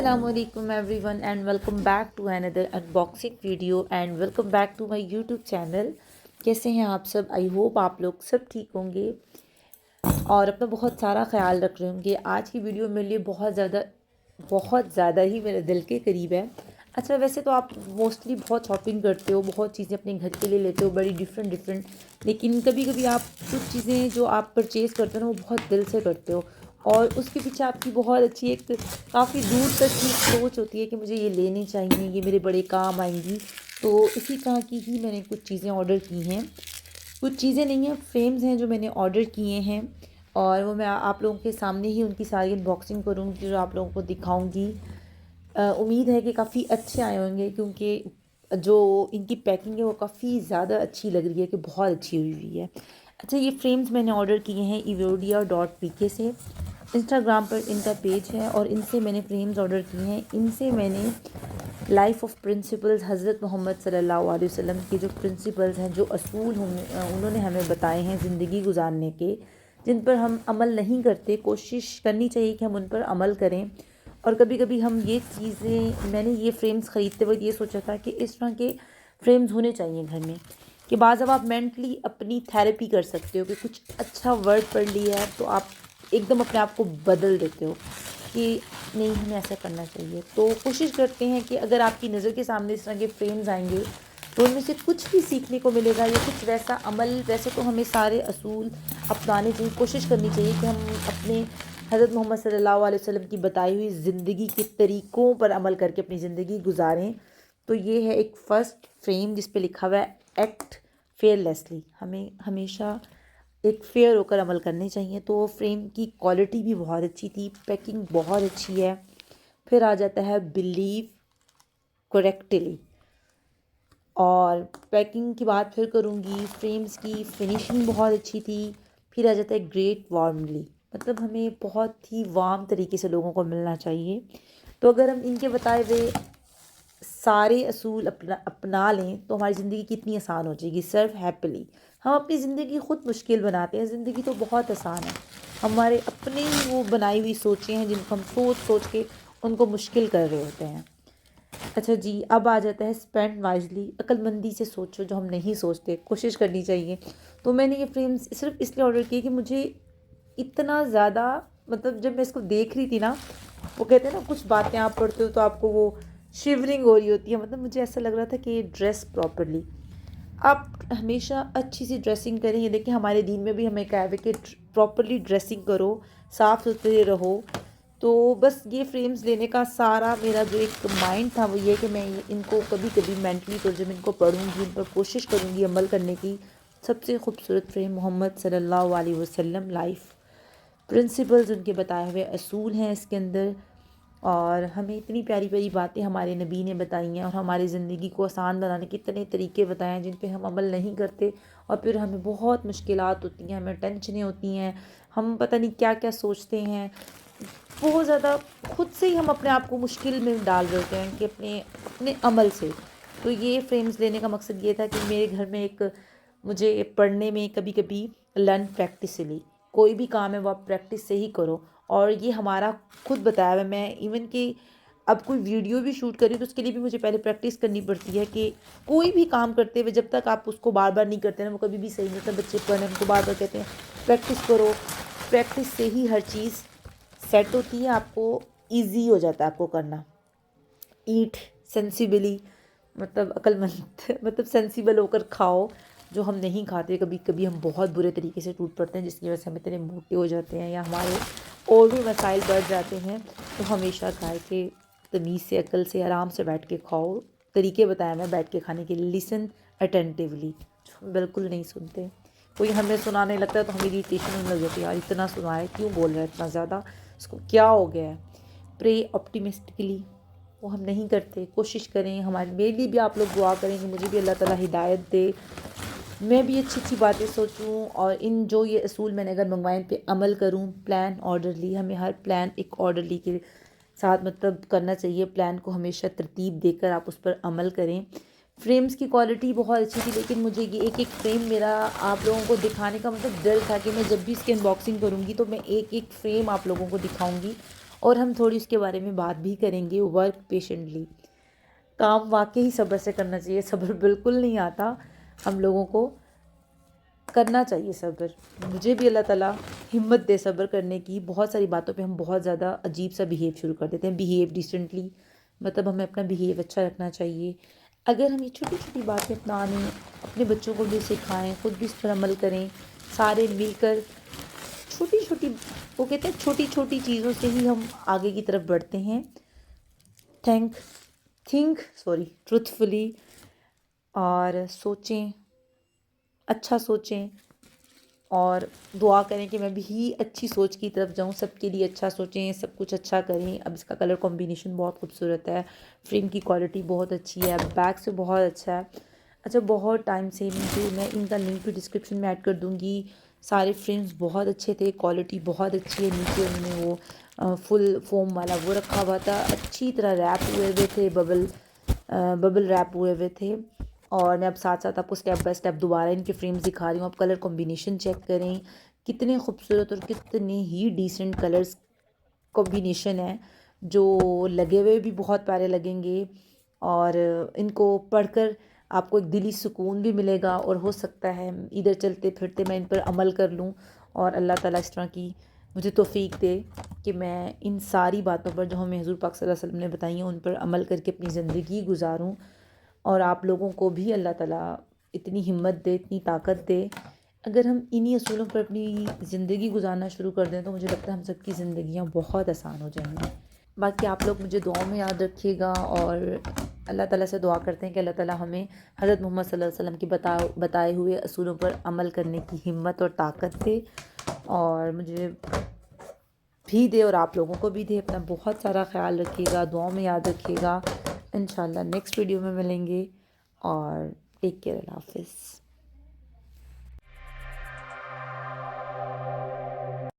Assalamu alaikum everyone and welcome back to another unboxing video and welcome back to my YouTube channel। कैसे हैं आप सब? I hope आप लोग सब ठीक होंगे और अपना बहुत सारा ख्याल रख रहे होंगे। आज की वीडियो मेरे लिए बहुत ज़्यादा ही मेरे दिल के करीब है। अच्छा, वैसे तो आप मोस्टली बहुत शॉपिंग करते हो, बहुत चीज़ें अपने घर के लिए लेते हो, बड़ी डिफरेंट, लेकिन कभी कभी आप कुछ चीज़ें जो आप परचेज़ करते हो ना वो बहुत दिल से करते हो और उसके पीछे आपकी बहुत अच्छी एक काफ़ी दूर तक की सोच होती है कि मुझे ये लेनी चाहिए, ये मेरे बड़े काम आएंगी। तो इसी तरह की ही मैंने कुछ चीज़ें ऑर्डर की हैं। कुछ चीज़ें नहीं हैं, फ्रेम्स हैं जो मैंने ऑर्डर किए हैं और वो मैं आप लोगों के सामने ही उनकी सारी अनबॉक्सिंग करूँगी, जो आप लोगों को दिखाऊँगी। उम्मीद है कि काफ़ी अच्छे आए होंगे क्योंकि जो इनकी पैकिंग है वो काफ़ी ज़्यादा अच्छी लग रही है कि बहुत अच्छी हुई है। अच्छा, ये फ्रेम्स मैंने ऑर्डर किए हैं evodia.pk से। इंस्टाग्राम पर इनका पेज है और इनसे मैंने फ्रेम्स ऑर्डर किए हैं। इनसे मैंने लाइफ ऑफ प्रिंसिपल्स, हज़रत मोहम्मद सल्लल्लाहु अलैहि वसल्लम के जो प्रिंसिपल्स हैं, जो असूल उन्होंने हमें बताए हैं ज़िंदगी गुजारने के, जिन पर हम अमल नहीं करते, कोशिश करनी चाहिए कि हम उन पर अमल करें। और कभी कभी हम ये चीज़ें, मैंने ये फ्रेम्स ख़रीदते वक्त ये सोचा था कि इस तरह के फ्रेम्स होने चाहिए घर में, कि बाज़ अब आप मेंटली अपनी थेरेपी कर सकते हो कि कुछ अच्छा वर्ड पढ़ लिया है तो आप एकदम अपने आप को बदल देते हो कि नहीं, हमें ऐसा करना चाहिए। तो कोशिश करते हैं कि अगर आपकी नज़र के सामने इस तरह के फ्रेम्स आएंगे तो उनमें से कुछ भी सीखने को मिलेगा या कुछ वैसा अमल। वैसे तो हमें सारे असूल अपनाने चाहिए, कोशिश करनी चाहिए कि हम अपने हज़रत मोहम्मद सल्लल्लाहु अलैहि वसल्लम की बताई हुई ज़िंदगी के तरीक़ों पर अमल करके अपनी ज़िंदगी गुजारें। तो ये है एक फ़र्स्ट फ्रेम जिस पे लिखा हुआ है एक्ट फेयरलेसली। हमें हमेशा एक फेयर होकर अमल करने चाहिए। तो फ्रेम की क्वालिटी भी बहुत अच्छी थी, पैकिंग बहुत अच्छी है। फिर आ जाता है बिलीव करेक्टली, और पैकिंग की बात फिर करूँगी। फ्रेम्स की फिनिशिंग बहुत अच्छी थी। फिर आ जाता है ग्रेट वार्मली, मतलब हमें बहुत ही वार्म तरीके से लोगों को मिलना चाहिए। तो अगर हम इनके बताए हुए सारे असूल अपना लें तो हमारी ज़िंदगी कितनी आसान हो जाएगी। सर्व हैप्पीली, हम अपनी ज़िंदगी ख़ुद मुश्किल बनाते हैं, ज़िंदगी तो बहुत आसान है। हमारे अपने ही वो बनाई हुई सोचें हैं जिनको हम सोच के उनको मुश्किल कर रहे होते हैं। अच्छा जी, अब आ जाता है स्पेंड वाइजली, अक्लमंदी से सोचो, जो हम नहीं सोचते कोशिश करनी चाहिए। तो मैंने ये फ्रेम्स सिर्फ इसलिए ऑर्डर किए कि मुझे इतना ज़्यादा, मतलब जब मैं इसको देख रही थी ना, वो कहते हैं ना कुछ बातें आप पढ़ते हो तो आपको वो शिवरिंग हो रही होती है, मतलब मुझे ऐसा लग रहा था कि ड्रेस प्रॉपरली, आप हमेशा अच्छी सी ड्रेसिंग करें। ये देखिए, हमारे दीन में भी हमें कहा है कि प्रॉपरली ड्रेसिंग करो, साफ़ सुथरे रहो। तो बस ये फ्रेम्स लेने का सारा मेरा जो एक माइंड था वो ये कि मैं इनको कभी कभी मेंटली तो जब इनको पढ़ूंगी, इन पर कोशिश करूंगी अमल करने की। सबसे खूबसूरत फ्रेम मोहम्मद सल्लल्लाहु अलैहि वसल्लम लाइफ प्रिंसिपल्स, उनके बताए हुए असूल हैं इसके अंदर। और हमें इतनी प्यारी प्यारी बातें हमारे नबी ने बताई हैं और हमारी ज़िंदगी को आसान बनाने के इतने तरीके बताए हैं जिन पे हम अमल नहीं करते और फिर हमें बहुत मुश्किलात होती हैं, हमें टेंशनें होती हैं, हम पता नहीं क्या क्या सोचते हैं। बहुत ज़्यादा खुद से ही हम अपने आप को मुश्किल में डाल रहे होते हैं कि अपने अपने अमल से। तो ये फ्रेम्स लेने का मकसद ये था कि मेरे घर में एक, मुझे पढ़ने में कभी कभी लर्न प्रैक्टिसली, कोई भी काम है वो आप प्रैक्टिस से ही करो। और ये हमारा खुद बताया हुआ, मैं इवन कि अब कोई वीडियो भी शूट करी तो उसके लिए भी मुझे पहले प्रैक्टिस करनी पड़ती है कि कोई भी काम करते हुए जब तक आप उसको बार बार नहीं करते ना वो कभी भी सही नहीं होता। बच्चे पढ़ने उनको बार बार कहते हैं प्रैक्टिस करो, प्रैक्टिस से ही हर चीज़ सेट होती है, आपको ईजी हो जाता है आपको करना। ईट सेंसिबली, मतलब अक्लमंद मतलब सेंसिबल होकर खाओ, जो हम नहीं खाते। कभी कभी हम बहुत बुरे तरीके से टूट पड़ते हैं जिसकी वजह से हम इतने मोटे हो जाते हैं या हमारे और भी मसाइल बढ़ जाते हैं। तो हमेशा खाए कि तमीज़ से, अक्ल से, आराम से बैठ के खाओ। तरीके बताया मैं बैठ के खाने के लिए। लिसन अटेंटिवली, जो हम बिल्कुल नहीं सुनते। कोई हमें सुनाने लगता है तो हमें इरिटेशन होने लग जाती है, यार इतना सुना है, क्यों बोल रहा है इतना ज़्यादा, उसको क्या हो गया है। प्रे ऑप्टिमिस्टिकली, वो हम नहीं करते। कोशिश करें, हमारे मेरे लिए भी आप लोग दुआ करें कि मुझे भी अल्लाह ताला हिदायत दे, मैं भी अच्छी अच्छी बातें सोचूं और इन जो ये असूल मैंने अगर मंगवाए इन पे अमल करूं। प्लान ऑर्डरली, हमें हर प्लान एक ऑर्डरली के साथ मतलब करना चाहिए। प्लान को हमेशा तरतीब देकर आप उस पर अमल करें। फ्रेम्स की क्वालिटी बहुत अच्छी थी, लेकिन मुझे ये एक एक फ्रेम मेरा आप लोगों को दिखाने का मतलब दिल था कि मैं जब भी इसकी अनबॉक्सिंग करूँगी तो मैं एक एक फ्रेम आप लोगों को दिखाऊँगी اور ہم تھوڑی اس کے بارے میں بات بھی کریں گے. ورک پیشنٹلی، کام واقعی صبر سے کرنا چاہیے. صبر بالکل نہیں آتا، ہم لوگوں کو کرنا چاہیے صبر. مجھے بھی اللہ تعالیٰ ہمت دے صبر کرنے کی. بہت ساری باتوں پہ ہم بہت زیادہ عجیب سا بیہیو شروع کر دیتے ہیں. بیہیو ڈیسنٹلی، مطلب ہمیں اپنا بیہیو اچھا رکھنا چاہیے. اگر ہم یہ چھوٹی چھوٹی باتیں اپنا لیں، اپنے بچوں کو بھی سکھائیں، خود بھی اس پر عمل کریں، سارے مل کر چھوٹی چھوٹی، وہ کہتے ہیں چھوٹی چھوٹی چیزوں سے ہی ہم آگے کی طرف بڑھتے ہیں. ٹروتھفلی، اور سوچیں، اچھا سوچیں، اور دعا کریں کہ میں بھی اچھی سوچ کی طرف جاؤں. سب کے لیے اچھا سوچیں، سب کچھ اچھا کریں. اب اس کا کلر کمبینیشن بہت خوبصورت ہے، فریم کی کوالٹی بہت اچھی ہے، بیک سے بہت اچھا ہے. اچھا، بہت ٹائم سے میں ان کا لنک بھی ڈسکرپشن میں ایڈ کر دوں گی. سارے فریمز بہت اچھے تھے، کوالٹی بہت اچھی ہے. نیچے انہوں نے وہ فل فوم والا وہ رکھا ہوا تھا، اچھی طرح ریپ ہوئے تھے، ببل ریپ ہوئے تھے. اور میں اب ساتھ ساتھ آپ کو سٹیپ بائی سٹیپ دوبارہ ان کے فریمز دکھا رہی ہوں. آپ کلر کمبینیشن چیک کریں، کتنے خوبصورت اور کتنے ہی ڈیسنٹ کلرز کمبینیشن ہے، جو لگے ہوئے بھی بہت پیارے لگیں گے. اور ان کو پڑھ کر آپ کو ایک دلی سکون بھی ملے گا، اور ہو سکتا ہے ادھر چلتے پھرتے میں ان پر عمل کر لوں، اور اللہ تعالیٰ اس طرح کی مجھے توفیق دے کہ میں ان ساری باتوں پر جو ہمیں حضور پاک صلی اللہ علیہ وسلم نے بتائی ہیں ان پر عمل کر کے اپنی زندگی گزاروں. اور آپ لوگوں کو بھی اللہ تعالیٰ اتنی ہمت دے، اتنی طاقت دے. اگر ہم انہی اصولوں پر اپنی زندگی گزارنا شروع کر دیں تو مجھے لگتا ہے ہم سب کی زندگیاں بہت آسان ہو جائیں گی. باقی آپ لوگ مجھے دعاؤں میں یاد رکھیے گا، اور اللہ تعالیٰ سے دعا کرتے ہیں کہ اللہ تعالیٰ ہمیں حضرت محمد صلی اللہ علیہ وسلم کی بتائے ہوئے اصولوں پر عمل کرنے کی ہمت اور طاقت دے، اور مجھے بھی دے اور آپ لوگوں کو بھی دے. اپنا بہت سارا خیال رکھیے گا، دعاؤں میں یاد رکھیے گا. انشاءاللہ نیکسٹ ویڈیو میں ملیں گے، اور ٹیک کیئر. اللہ حافظ.